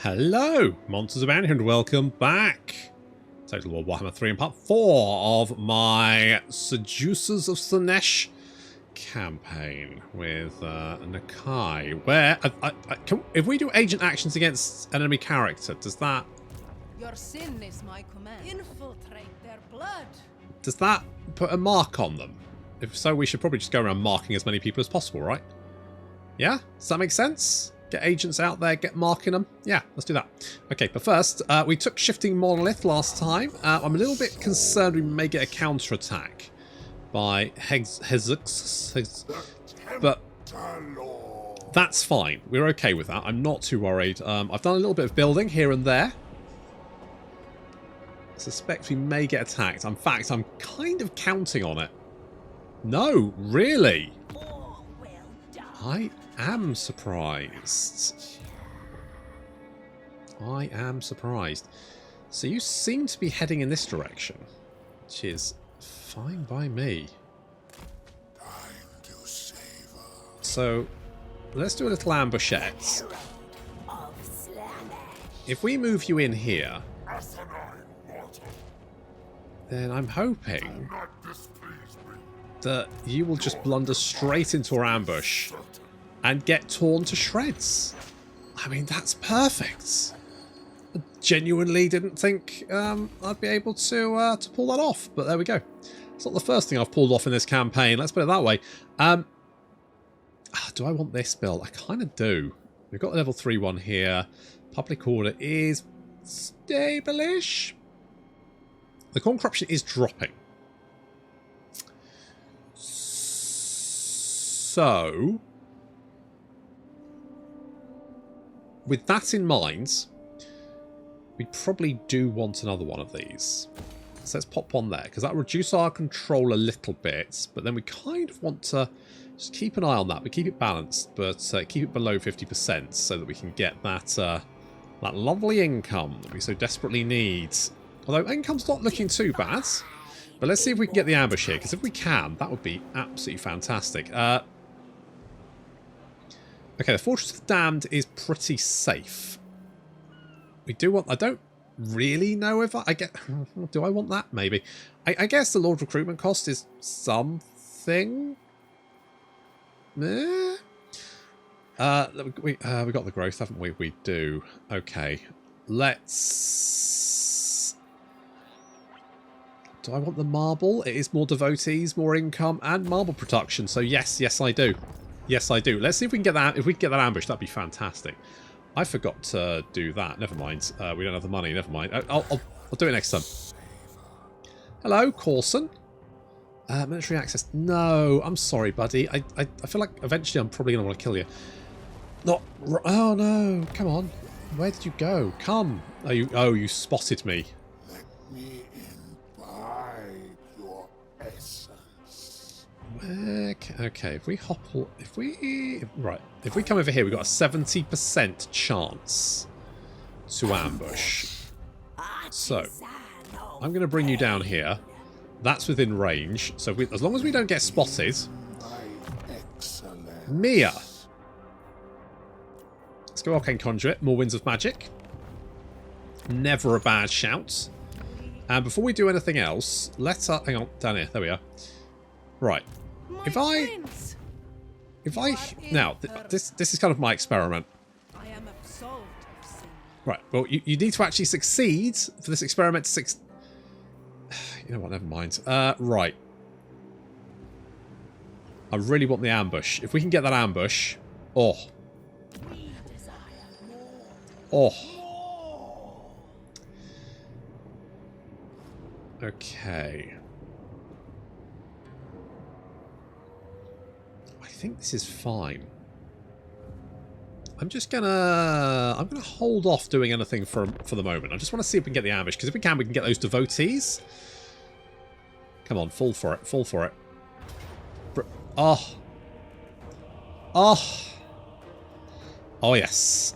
Hello, Monsters Abound here, and welcome back. Total War Warhammer 3 and part 4 of my Seducers of Slaanesh campaign with Nakai. Where, if we do agent actions against an enemy character, does that... Your sin is my command. Infiltrate their blood. Does that put a mark on them? If so, we should probably just go around marking as many people as possible, right? Yeah? Does that make sense? Get agents out there, get marking them. Yeah, let's do that. Okay, but first, we took Shifting Monolith last time. I'm a little bit concerned we may get a counterattack by Hezux, but that's fine. We're okay with that. I'm not too worried. I've done a little bit of building here and there. I suspect we may get attacked. In fact, I'm kind of counting on it. No, really? I am surprised. I am surprised. So you seem to be heading in this direction, which is fine by me. So let's do a little ambushette. If we move you in here, then I'm hoping that you will just blunder straight into our ambush and get torn to shreds. I mean, that's perfect. I genuinely didn't think I'd be able to pull that off, but there we go. It's not the first thing I've pulled off in this campaign, let's put it that way. Do I want this build? I kind of do. We've got a level 3 one here. Public order is stable-ish. The Corn Corruption is dropping. So, with that in mind, we probably do want another one of these. So let's pop one there, because that'll reduce our control a little bit, but then we kind of want to just keep an eye on that. We keep it balanced, but keep it below 50% so that we can get that, that lovely income that we so desperately need. Although income's not looking too bad. But let's see if we can get the ambush here, because if we can, that would be absolutely fantastic. Okay, the Fortress of the Damned is pretty safe. We do want... I don't really know if I get... Do I want that? Maybe. I guess the Lord recruitment cost is something. We got the growth, haven't we? We do. Okay. Let's... Do I want the marble? It is more devotees, more income, and marble production. So yes, yes I do. Yes I do. Let's see if we can get that. If we can get that ambush, that'd be fantastic. I forgot to do that. Never mind. We don't have the money. Never mind. I'll do it next time. Hello, Corson. Military access. No, I'm sorry, buddy. I feel like eventually I'm probably going to want to kill you. Not... Oh no, come on. Where did you go? Come. Oh, you spotted me. Okay, if we hopple, if we come over here, we've got a 70% chance to ambush. So, I'm going to bring you down here. That's within range. So, as long as we don't get spotted. Mia! Let's go Arcane Conduit, more Winds of Magic. Never a bad shout. And before we do anything else, let's... hang on, down here, there we are. Right. If I now this is kind of my experiment. I am absolved of sin. Right. Well, you need to actually succeed for this experiment to You know what? Never mind. Right. I really want the ambush. If we can get that ambush, oh. Okay. I think this is fine. I'm gonna hold off doing anything for the moment. I just want to see if we can get the ambush, because if we can get those devotees. Come on, fall for it, fall for it. Oh yes.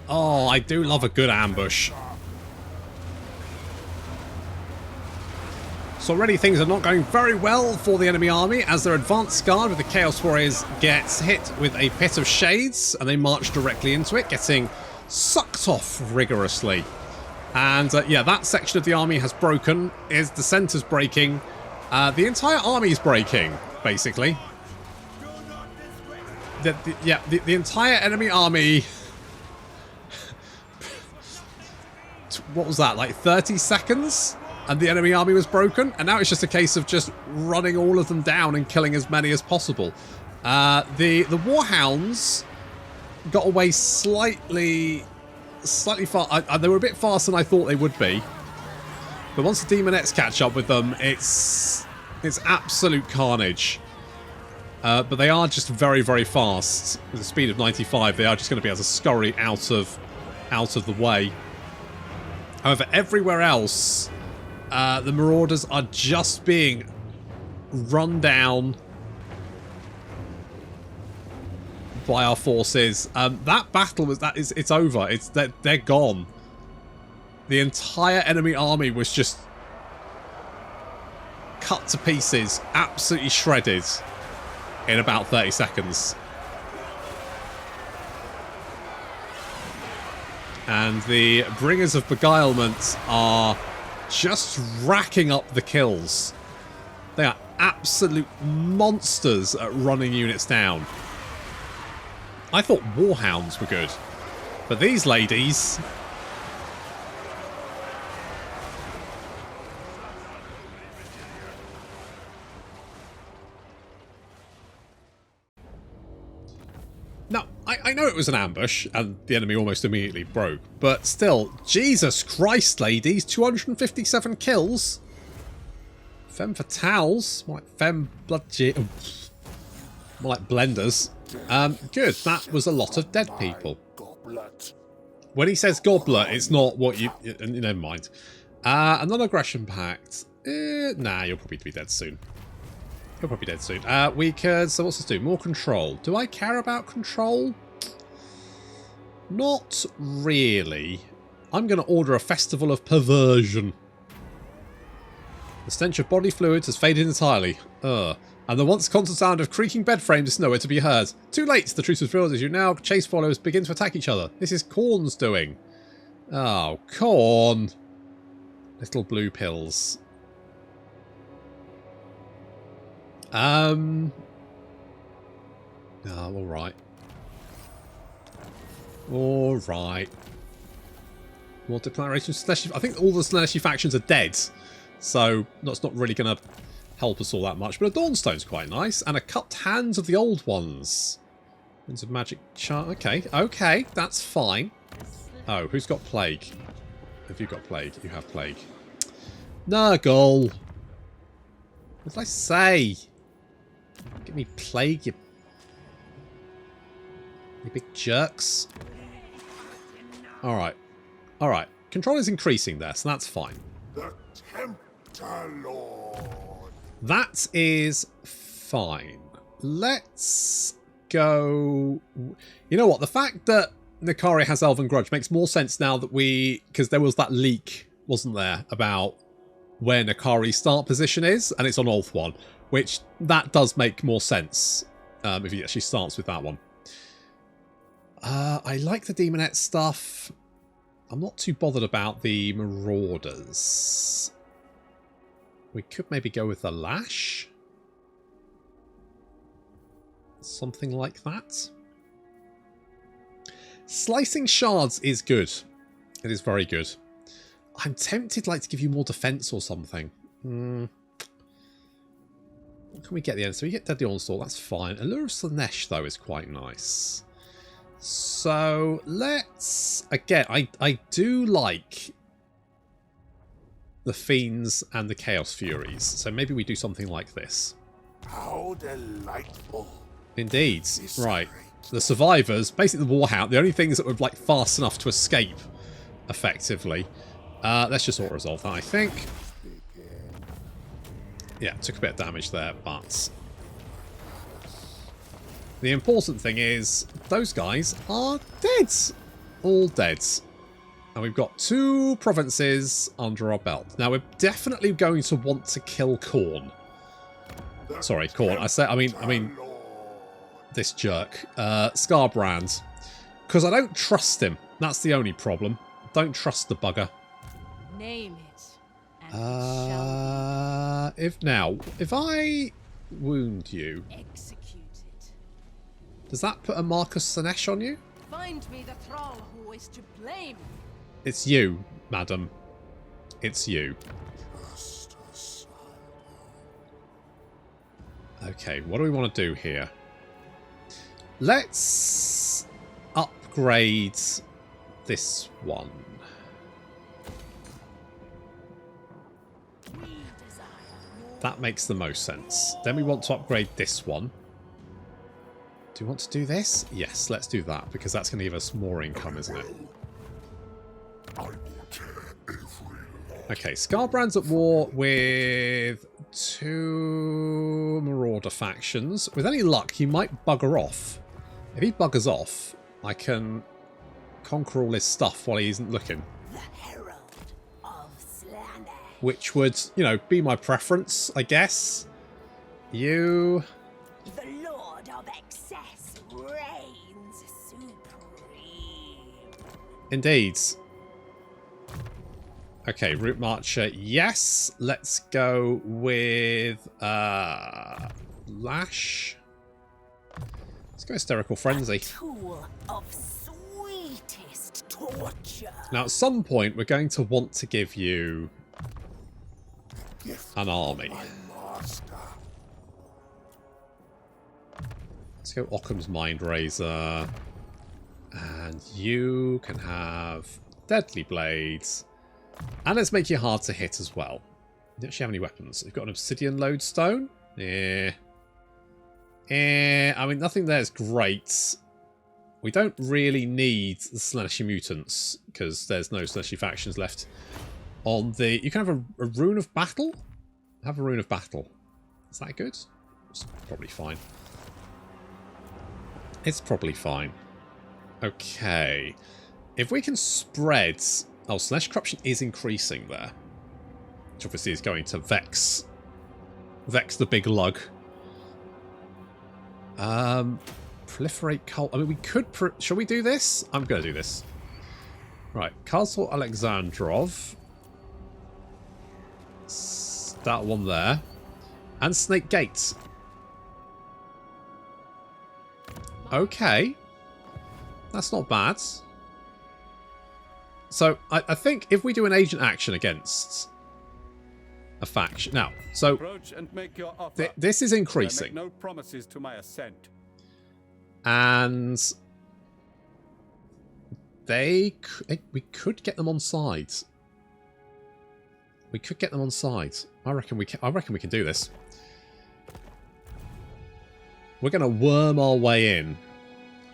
Oh, I do love a good ambush. So already things are not going very well for the enemy army as their advanced guard with the Chaos Warriors gets hit with a pit of shades and they march directly into it, getting sucked off rigorously. And yeah, that section of the army has broken. The centre's breaking. The entire army is breaking, basically. The entire enemy army... What was that, like 30 seconds? And the enemy army was broken? And now it's just a case of just running all of them down and killing as many as possible. The Warhounds got away slightly far. They were a bit faster than I thought they would be. But once the Demonettes catch up with them, it's absolute carnage. But they are just very, very fast. With a speed of 95, they are just going to be able to scurry out of the way. However, everywhere else, the Marauders are just being run down by our forces. That battle it's over. They're gone. The entire enemy army was just cut to pieces, absolutely shredded in about 30 seconds. And the Bringers of Beguilement are just racking up the kills. They are absolute monsters at running units down. I thought Warhounds were good, but these ladies... Now, I know it was an ambush, and the enemy almost immediately broke, but still, Jesus Christ, ladies, 257 kills? Femme fatales, more like femme blood... more like blenders. Good, that was a lot of dead people. When he says goblet, it's not what you... Never mind. A non-aggression pact. Nah, you'll probably be dead soon. You're probably dead soon. We could... So what's this do? More control. Do I care about control? Not really. I'm going to order a festival of perversion. The stench of body fluids has faded entirely. And the once constant sound of creaking bed frames is nowhere to be heard. Too late! The truce was revealed as you now chase followers begin to attack each other. This is Khorne's doing. Oh, Khorne. Little blue pills. Oh, alright. Alright. More declarations. I think all the Slaanesh factions are dead. So, that's not really going to help us all that much. But a Dawnstone's quite nice. And a cupped hands of the old ones. Winds of magic chart. Okay, okay, that's fine. Oh, who's got plague? Have you got plague? You have plague. Nurgle! What did I say? Give me plague, you big jerks. Alright. Alright. Control is increasing there, so that's fine. The Tempter Lord. That is fine. Let's go... You know what? The fact that Nikari has Elven Grudge makes more sense now that we... Because there was that leak, wasn't there, about where Nikari's start position is, and it's on Ulth 1. Which, that does make more sense if he actually starts with that one. I like the Demonette stuff. I'm not too bothered about the Marauders. We could maybe go with the Lash. Something like that. Slicing Shards is good. It is very good. I'm tempted like to give you more defense or something. What can we get at the end? So we get Deadly Onslaught, that's fine. Allure of Slaanesh, though, is quite nice. So, let's... Again, I do like the Fiends and the Chaos Furies. So maybe we do something like this. How delightful. Indeed. Right. The Survivors, basically the Warhound, the only things that were like fast enough to escape, effectively. Let's just auto-resolve that, I think. Yeah, took a bit of damage there, but the important thing is those guys are dead. All dead. And we've got 2 provinces under our belt. Now, we're definitely going to want to kill Khorne. Sorry, Khorne. I mean, this jerk. Skarbrand. Because I don't trust him. That's the only problem. Don't trust the bugger. Name it. And If I wound you, execute it. does that put a Marcus Slaanesh on you? Find me the thrall who is to blame. It's you, madam. It's you. Okay, what do we want to do here? Let's upgrade this one. That makes the most sense. Then we want to upgrade this one. Do we want to do this? Yes, let's do that, because that's going to give us more income, isn't it? Okay, Skarbrand's at war with 2 Marauder factions. With any luck, he might bugger off. If he buggers off, I can conquer all his stuff while he isn't looking. The Herald of Slaanesh. Which would, you know, be my preference, I guess. You... The Lord of Excess reigns supreme. Indeed. Okay, Route Marcher, yes. Let's go with Lash. Let's go Hysterical Frenzy. Tool of sweetest torture. Now, at some point, we're going to want to give you an army. Let's go Occam's Mind Razor. And you can have Deadly Blades. And let's make you hard to hit as well. Do you actually have any weapons? You've got an Obsidian Lodestone? Yeah. I mean, nothing there is great. We don't really need the Slaaneshi mutants, because there's no Slaaneshi factions left on the... You can have a Rune of Battle? Have a Rune of Battle. Is that good? It's probably fine. It's probably fine. Okay. If we can spread... Oh, Slaanesh Corruption is increasing there. Which obviously is going to vex the big lug. Proliferate cult. I mean, we could... Shall we do this? I'm going to do this. Right. Castle Alexandrov. That one there. And Snake Gate. Okay. That's not bad. So, I think if we do an agent action against a faction... Now, so this is increasing. I make no promises to my assent. And we could get them on sides. We could get them on sides. I reckon we can do this. We're going to worm our way in.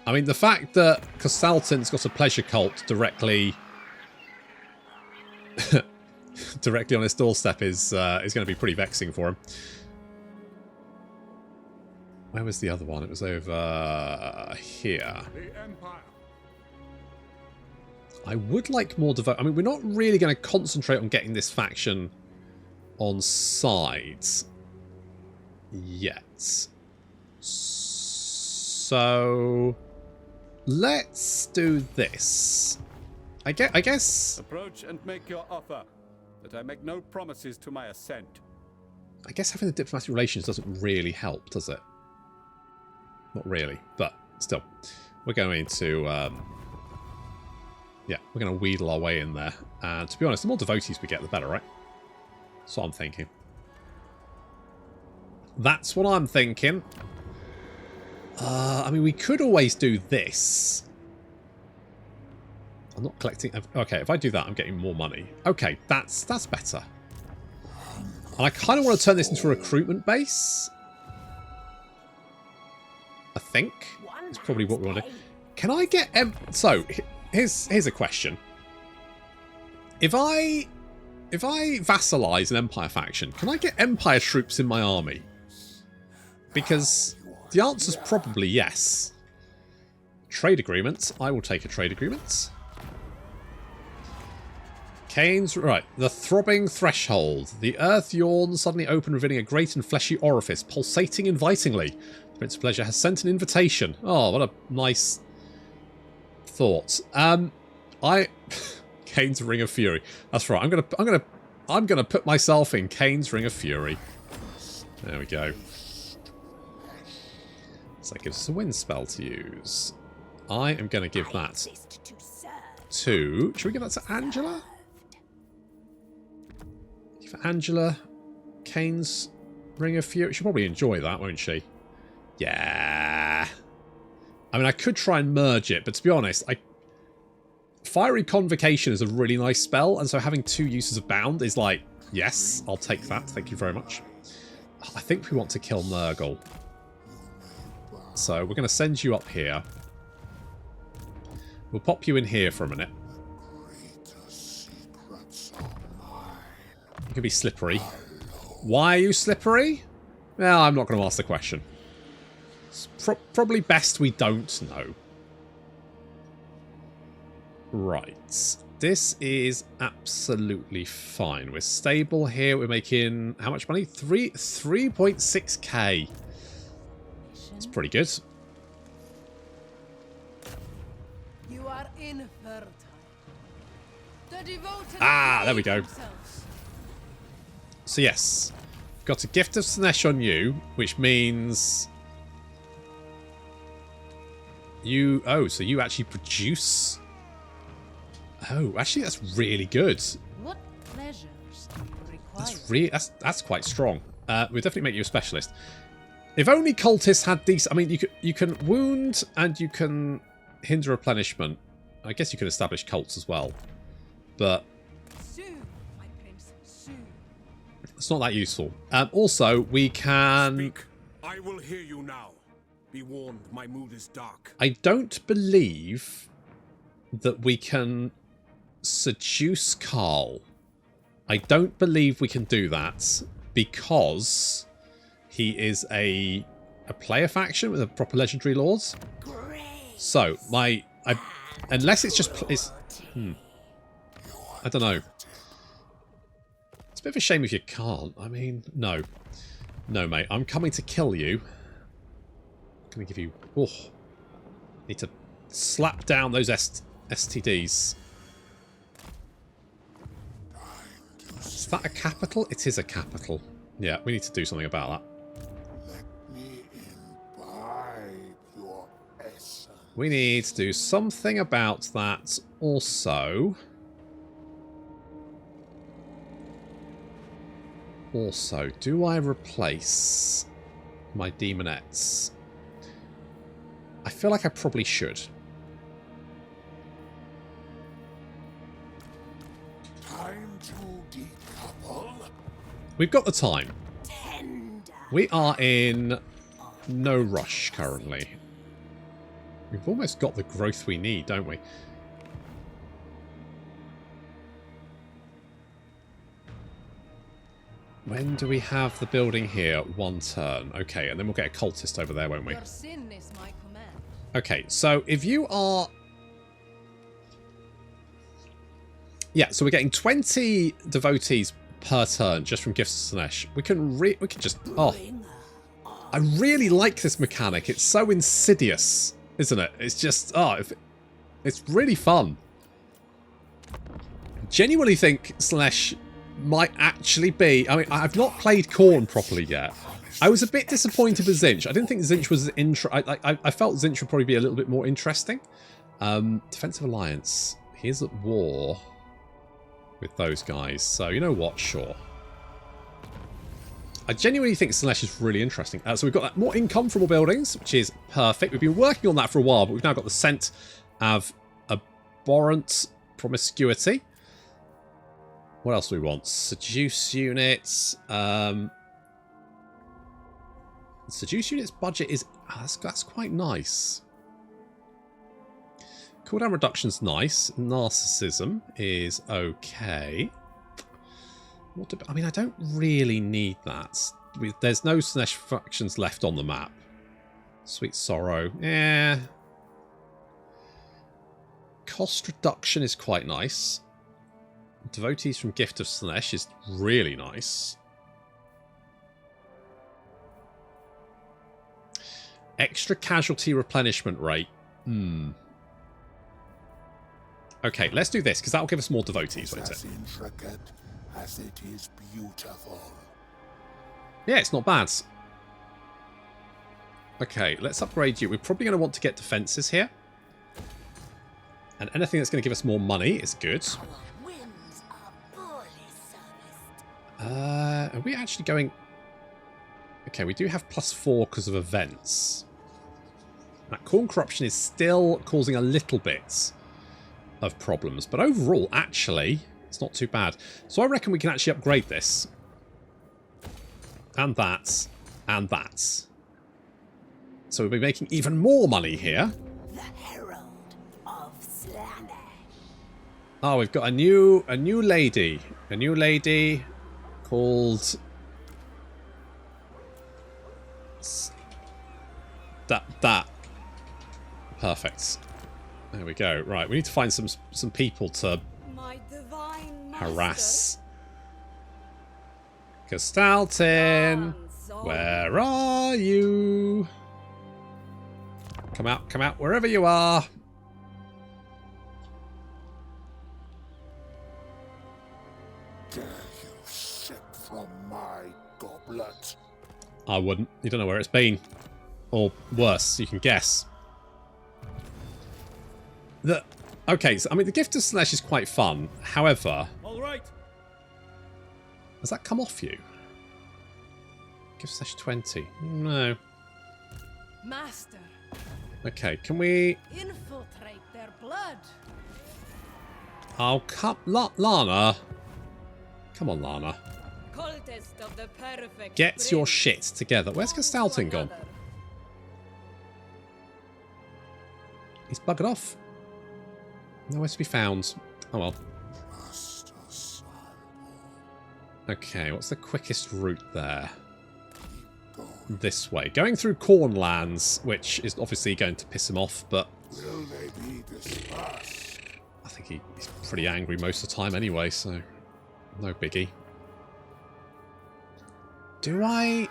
I mean, the fact that Costalton's got a pleasure cult directly on his doorstep is going to be pretty vexing for him. Where was the other one? It was over here. The Empire. I would like more devote. I mean, we're not really going to concentrate on getting this faction on sides yet. So let's do this. I guess... Approach and make your offer, but I make no promises to my assent. I guess having the diplomatic relations doesn't really help, does it? Not really, but still. We're going to... yeah, we're going to wheedle our way in there. And to be honest, the more devotees we get, the better, right? That's what I'm thinking. That's what I'm thinking. I mean, we could always do this. I'm not collecting... Okay, if I do that, I'm getting more money. Okay, that's better. And I kind of want to turn this into a recruitment base. I think. It's probably what we want to do. Can I get... So, here's a question. If I vassalize an Empire faction, can I get Empire troops in my army? Because the answer's probably yes. Trade agreements. I will take a trade agreement. Cain's... Right. The throbbing threshold. The earth yawns, suddenly open, revealing a great and fleshy orifice, pulsating invitingly. The Prince of Pleasure has sent an invitation. Oh, what a nice thought. Cain's Ring of Fury. That's right. I'm gonna put myself in Cain's Ring of Fury. There we go. So that gives us a wind spell to use. I am going to give that to... Should we give that to Angela? Give Angela Cain's Ring of Fury. She'll probably enjoy that, won't she? Yeah. I mean, I could try and merge it, but to be honest, Fiery Convocation is a really nice spell, and so having 2 uses of Bound is like, yes, I'll take that. Thank you very much. I think we want to kill Nurgle. So we're going to send you up here. We'll pop you in here for a minute. You can be slippery. Why are you slippery? Well, I'm not going to ask the question. It's probably best we don't know. Right. This is absolutely fine. We're stable here. We're making how much money? 3.6k. It's pretty good. You are infertile. The devoted There we go. themselves. So yes, got a Gift of Slaanesh on you, which means you... Oh, so you actually produce... Oh, actually that's really good. What pleasures do you require? That's quite strong. We'll definitely make you a specialist. If only cultists had these... I mean, you can wound and you can hinder replenishment. I guess you can establish cults as well. But Soon, my prince, soon. it's not that useful. Also, we can... Speak. I will hear you now. Be warned, my mood is dark. I don't believe that we can seduce Carl. I don't believe we can do that because he is a player faction with a proper legendary lords. So unless it's just I don't know. It's a bit of a shame if you can't. I mean, no, mate. I'm coming to kill you. I'm gonna give you. Oh, need to slap down those STDs. Is that a capital? It is a capital. Yeah, we need to do something about that. Let me imbibe your essence. We need to do something about that also. Also, do I replace my demonettes? I feel like I probably should. Time to decouple. We've got the time. We are in no rush currently. We've almost got the growth we need, don't we? When do we have the building here? 1 turn. Okay, and then we'll get a cultist over there, won't we? Your sin is my command. Okay, so if you are... Yeah, so we're getting 20 devotees per turn just from Gifts of Slaanesh. We can just... Oh. I really like this mechanic. It's so insidious, isn't it? It's just... Oh, it's really fun. Genuinely think Slaanesh might actually be... I mean, I've not played Khorne properly yet. I was a bit disappointed with Tzeentch. I didn't think Tzeentch was... I felt Tzeentch would probably be a little bit more interesting. Defensive Alliance. He's at war with those guys. So, you know what? Sure. I genuinely think Slaanesh is really interesting. So we've got that more income from more buildings, which is perfect. We've been working on that for a while, but we've now got the scent of abhorrent promiscuity. What else do we want? Seduce units. Seduce units budget is... Oh, that's quite nice. Cooldown reduction's nice. Narcissism is okay. I mean, I don't really need that. There's no Slaanesh factions left on the map. Sweet Sorrow. Yeah. Cost reduction is quite nice. Devotees from Gift of Slaanesh is really nice. Extra casualty replenishment rate. Okay, let's do this, because that'll give us more devotees, won't it? As intricate as it is beautiful. Yeah, it's not bad. Okay, let's upgrade you. We're probably going to want to get defences here. And anything that's going to give us more money is good. Are we actually going... Okay, we do have +4 because of events. That corn corruption is still causing a little bit of problems. But overall, actually, it's not too bad. So I reckon we can actually upgrade this. And that. And that. So we'll be making even more money here. The Herald of Slaanesh. Oh, we've got a new lady. A new lady called... That. Perfect. There we go. Right, we need to find some people to My divine master. harass. Gestalten, where are you? Come out, wherever you are. Dare you sip from my goblet? I wouldn't. You don't know where it's been. Or worse, you can guess. Okay, so I mean, the Gift of Slaanesh is quite fun. However, All right. does that come off you? Gift Slaanesh 20. No. Master, Okay, can we... infiltrate their blood. Oh, come... Lana. Come on, Lana. Cultist of the perfect Get your prince. shit together. Where's Gestalten gone? Another. He's buggered off. Nowhere to be found. Oh well. Master Skarbrand, Okay, what's the quickest route there? keep going. This way. Going through Cornlands, which is obviously going to piss him off, but Will they be dispersed? I think he's pretty angry most of the time anyway, so no biggie. Do I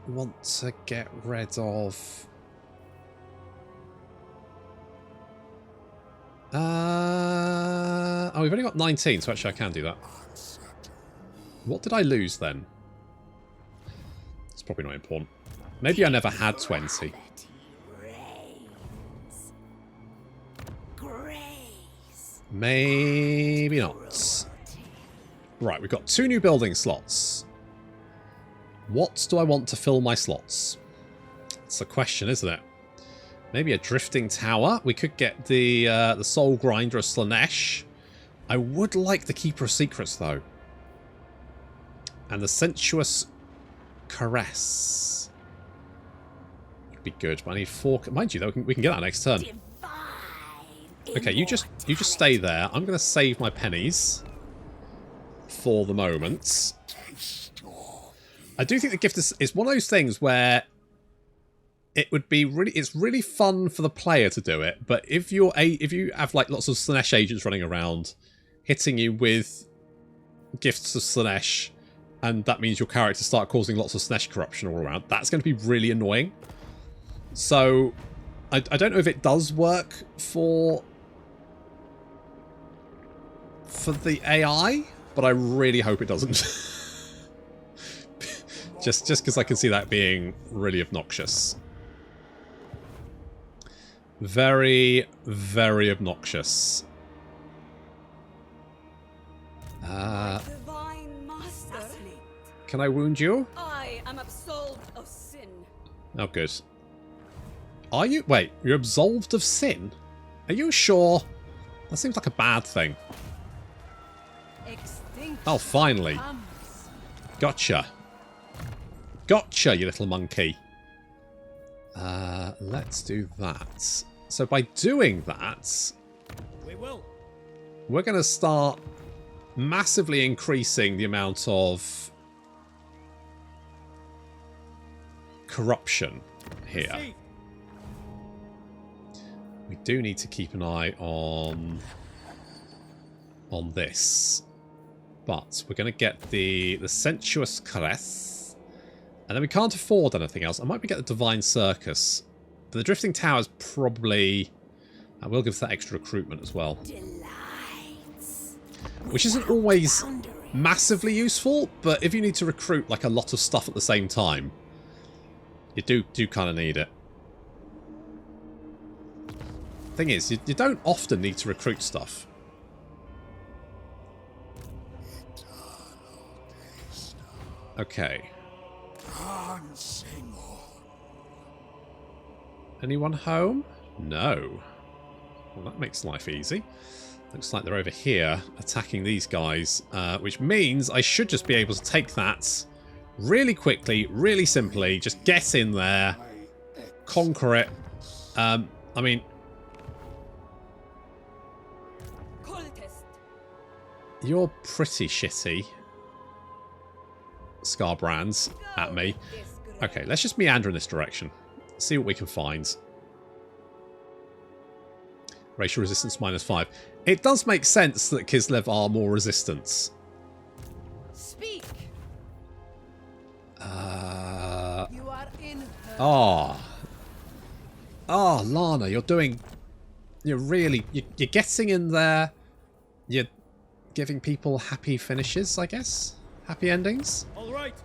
want to get rid of... Oh, we've only got 19, so actually I can do that. What did I lose then? It's probably not important. Maybe I never had 20. Maybe not. Right, we've got 2 new building slots. What do I want to fill my slots? That's the question, isn't it? Maybe a drifting tower. We could get the Soul Grinder of Slaanesh. I would like the Keeper of Secrets, though. And the Sensuous Caress. Would be good, but I need 4... Mind you, though, we can get that next turn. Okay, you just stay there. I'm going to save my pennies for the moment. I do think the gift is one of those things where it would be it's really fun for the player to do it, but if you have like lots of Slaanesh agents running around hitting you with gifts of Slaanesh, and that means your characters start causing lots of Slaanesh corruption all around, that's going to be really annoying. So I don't know if it does work for the AI, but I really hope it doesn't. just because I can see that being really obnoxious. Very, very obnoxious. Divine master. Can I wound you? I am absolved of sin. Oh, good. Are you? Wait, you're absolved of sin? Are you sure? That seems like a bad thing. Extinction Oh, finally. comes. Gotcha. Gotcha, you little monkey. Let's do that. So by doing that, We will. we're going to start massively increasing the amount of corruption here. See. We do need to keep an eye on on this. But we're going to get the Sensuous Caress. And then we can't afford anything else. I might be get the Divine Circus. But the Drifting Tower is probably... I will give that extra recruitment as well. Which isn't always massively useful, but if you need to recruit like a lot of stuff at the same time, you do kind of need it. Thing is, you don't often need to recruit stuff. Okay. Anyone home? No. Well, that makes life easy. Looks like they're over here attacking these guys, which means I should just be able to take that really quickly, really simply. Just get in there, conquer it. I mean... You're pretty shitty, Skarbrands, at me. Okay, let's just meander in this direction. See what we can find. Racial resistance -5. It does make sense that Kislev are more resistance. Speak. You are in her. Oh, Lana, you're getting in there. You're giving people happy finishes, I guess. Happy endings. All right.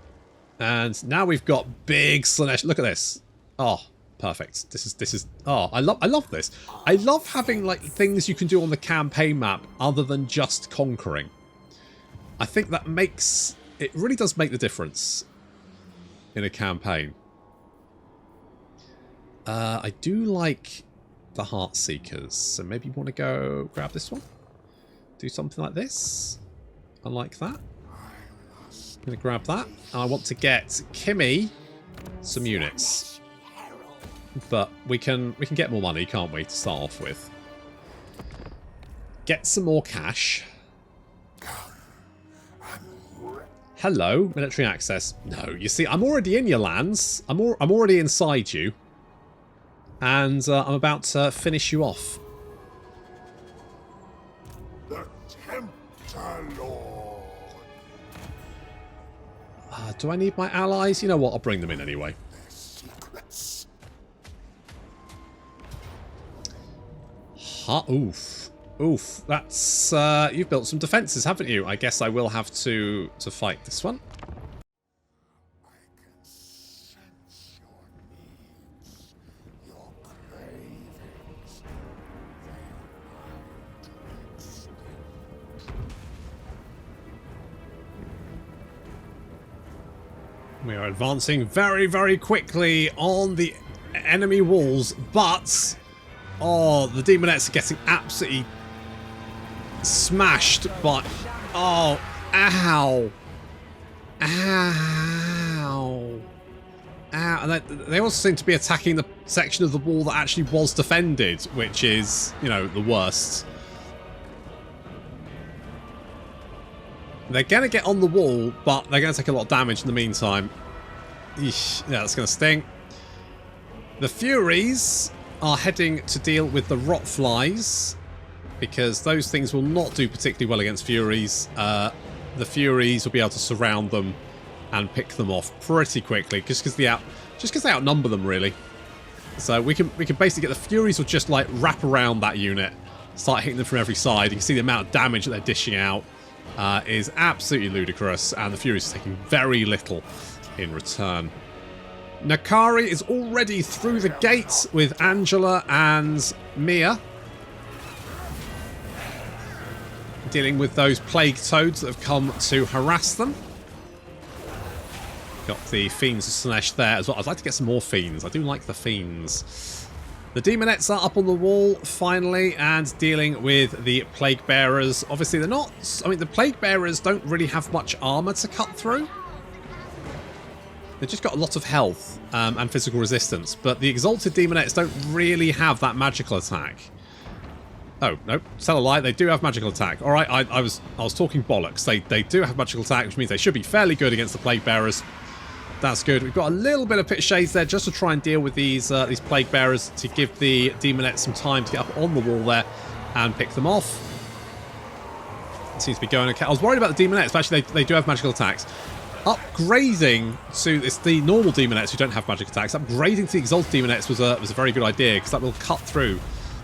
And now we've got big Slaanesh. Look at this. Oh, perfect. This is. Oh, I love this. I love having like things you can do on the campaign map other than just conquering. I think that makes it really does make the difference in a campaign. I do like the Heart Seekers, so maybe you want to go grab this one. Do something like this. I like that. I'm going to grab that. And I want to get Kimmy some units. But we can get more money, can't we, to start off with. Get some more cash. Hello, military access. No, you see, I'm already in your lands. I'm already inside you. And I'm about to finish you off. Do I need my allies? You know what? I'll bring them in anyway. Oof. Oof. That's... you've built some defences, haven't you? I guess I will have to fight this one. We are advancing very, very quickly on the enemy walls, but... Oh, the Demonettes are getting absolutely smashed by... Oh, ow. Ow. Ow. And they also seem to be attacking the section of the wall that actually was defended, which is, you know, the worst. They're going to get on the wall, but they're going to take a lot of damage in the meantime. Eesh, yeah, that's going to sting. The Furies are heading to deal with the Rot Flies, because those things will not do particularly well against Furies. The Furies will be able to surround them and pick them off pretty quickly, just because they outnumber them, really. So we can basically get the Furies will just like wrap around that unit, start hitting them from every side. You can see the amount of damage that they're dishing out. Is absolutely ludicrous, and the Furies are taking very little in return. Nakari is already through the gates with Angela and Mia, dealing with those plague toads that have come to harass them. Got the Fiends of Slaanesh there as well. I'd like to get some more Fiends. I do like the Fiends. The Demonettes are up on the wall, finally, and dealing with the Plague Bearers. Obviously, they're not... I mean, the Plague Bearers don't really have much armour to cut through. They've just got a lot of health and physical resistance, but the Exalted Demonettes don't really have that magical attack. Oh, no, tell a lie, they do have magical attack. Alright, I was talking bollocks. They do have magical attack, which means they should be fairly good against the Plague Bearers. That's good. We've got a little bit of pit shades there just to try and deal with these Plague Bearers, to give the Demonettes some time to get up on the wall there and pick them off. Seems to be going okay. I was worried about the Demonettes, but actually they do have magical attacks. Upgrading to it's the normal Demonettes who don't have magic attacks. Upgrading to the Exalted Demonettes was a very good idea, because that will cut through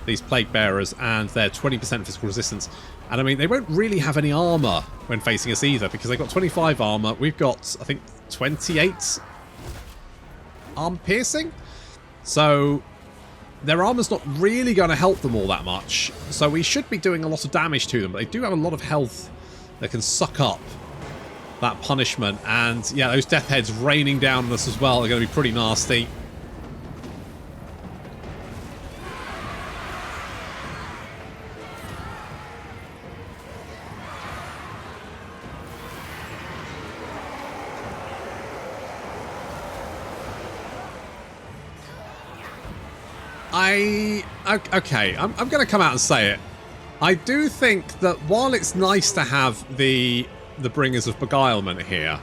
these Plague Bearers and their 20% physical resistance. And I mean, they won't really have any armor when facing us either, because they've got 25 armor. We've got, I think, 28 arm piercing. So their armor's not really going to help them all that much. So we should be doing a lot of damage to them, but they do have a lot of health that can suck up that punishment. And yeah, those death heads raining down on us as well are going to be pretty nasty. Okay, I'm going to come out and say it. I do think that while it's nice to have the Bringers of Beguilement here,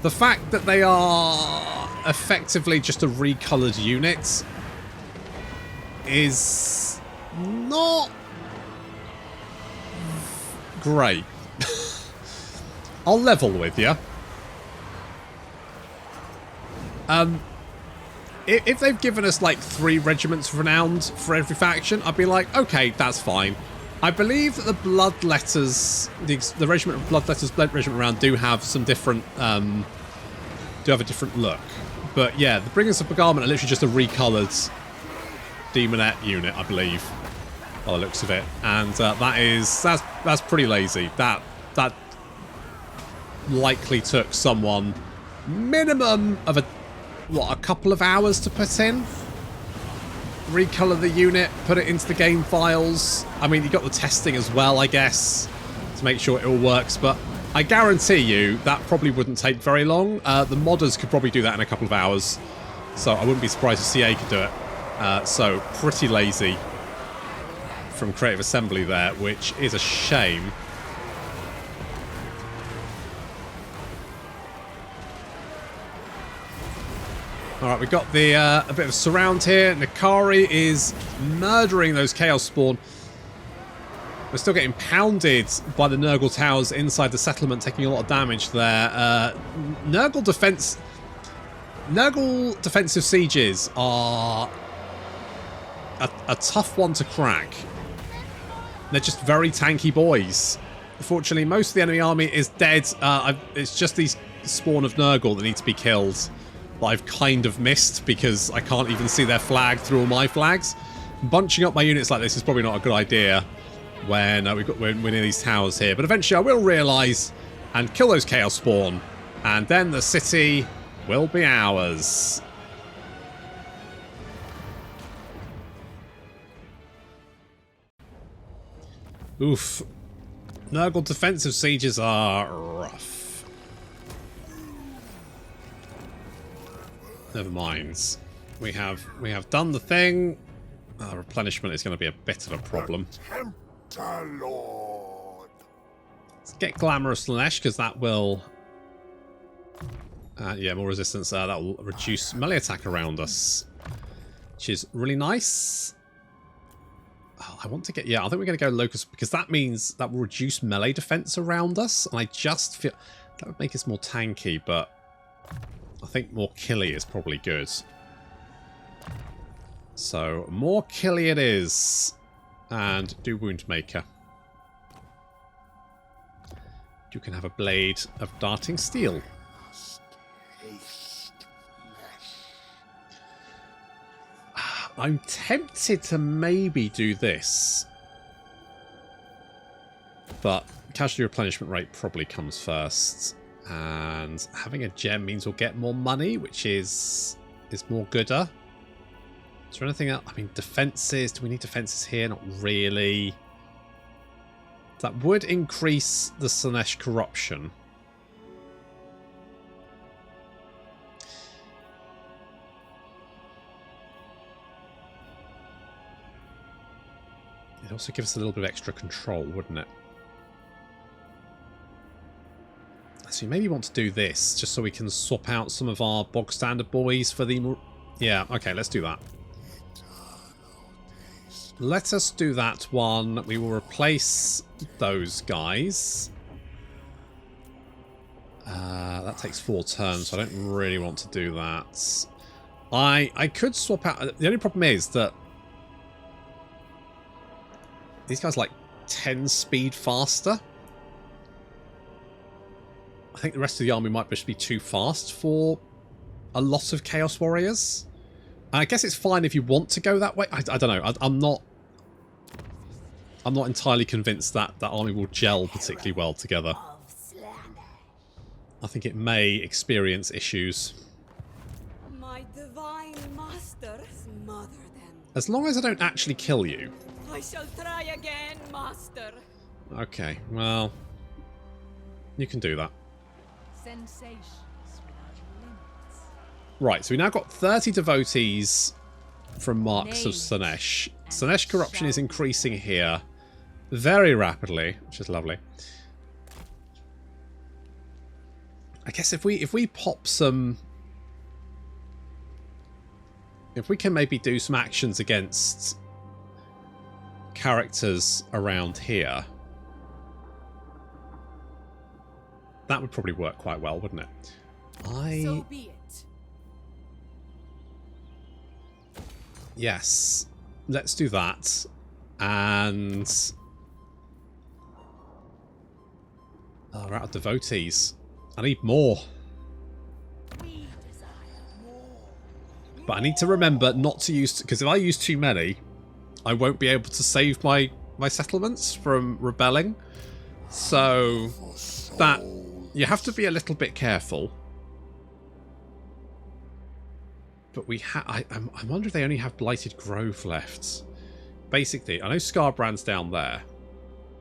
the fact that they are effectively just a recolored unit is not great. I'll level with you. If they've given us like 3 regiments renowned for every faction, I'd be like, okay, that's fine. I believe that the Bloodletters, the regiment of Bloodletters, Blood Regiment round do have some different, do have a different look. But yeah, the Bringers of Beguilement are literally just a recolored Demonette unit, I believe, by the looks of it. And that's pretty lazy. That likely took someone minimum of a couple of hours to put in. Recolor the unit, put it into the game files. I mean, you got the testing as well, I guess, to make sure it all works, but I guarantee you that probably wouldn't take very long. The modders could probably do that in a couple of hours, so I wouldn't be surprised if CA could do it. So pretty lazy from Creative Assembly there, which is a shame. Alright, we've got the a bit of surround here. Nakari is murdering those Chaos Spawn. We're still getting pounded by the Nurgle towers inside the settlement, taking a lot of damage there. Nurgle defensive sieges are a tough one to crack. They're just very tanky boys. Fortunately, most of the enemy army is dead. It's just these spawn of Nurgle that need to be killed. That I've kind of missed because I can't even see their flag through all my flags. Bunching up my units like this is probably not a good idea when we're near these towers here. But eventually I will realise and kill those Chaos Spawn. And then the city will be ours. Oof. Nurgle defensive sieges are rough. Never mind. We have done the thing. Replenishment is going to be a bit of a problem. Lord. Let's get Glamorous Slaanesh, because that will... yeah, more resistance. That will reduce melee attack around us, which is really nice. Oh, I want to get... Yeah, I think we're going to go Locust, because that means that will reduce melee defense around us. And I just feel... That would make us more tanky, but... I think more killy is probably good. So, more killy it is. And do Woundmaker. You can have a blade of darting steel. I'm tempted to maybe do this. But casualty replenishment rate probably comes first. And having a gem means we'll get more money, which is more gooder. Is there anything else? I mean, defenses. Do we need defenses here? Not really. That would increase the Slaanesh corruption. It'd also give us a little bit of extra control, wouldn't it? So you maybe want to do this, just so we can swap out some of our bog standard boys for the... Yeah, okay, let's do that. Eternal taste Let us do that one. We will replace those guys. That takes 4 turns, so I don't really want to do that. I could swap out... The only problem is that these guys are like 10 speed faster. I think the rest of the army might just be too fast for a lot of Chaos Warriors. I guess it's fine if you want to go that way. I don't know. I'm not entirely convinced that that army will gel particularly well together. I think it may experience issues. My divine master, smother them. As long as I don't actually kill you. I shall try again, master. Okay, well, you can do that. Sensations without limits. Right, so we now got 30 devotees from Marks of Slaanesh. Slaanesh corruption is increasing here very rapidly, which is lovely. I guess if we pop some... If we can maybe do some actions against characters around here, that would probably work quite well, wouldn't it? So be it. Yes, let's do that. And... Oh, we're out of devotees. I need more. We desire more. But I need to remember not to use... Because if I use too many, I won't be able to save my settlements from rebelling. So that... You have to be a little bit careful. But we have... I wonder if they only have Blighted Grove left. Basically, I know Skarbrand's down there.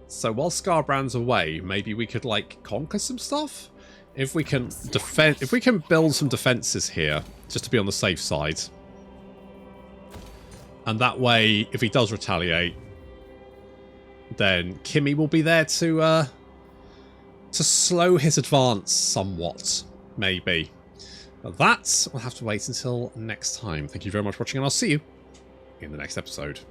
So while Skarbrand's away, maybe we could, like, conquer some stuff? If we can defend... If we can build some defences here, just to be on the safe side. And that way, if he does retaliate, then Kimmy will be there to slow his advance somewhat, maybe. But that, we'll have to wait until next time. Thank you very much for watching, and I'll see you in the next episode.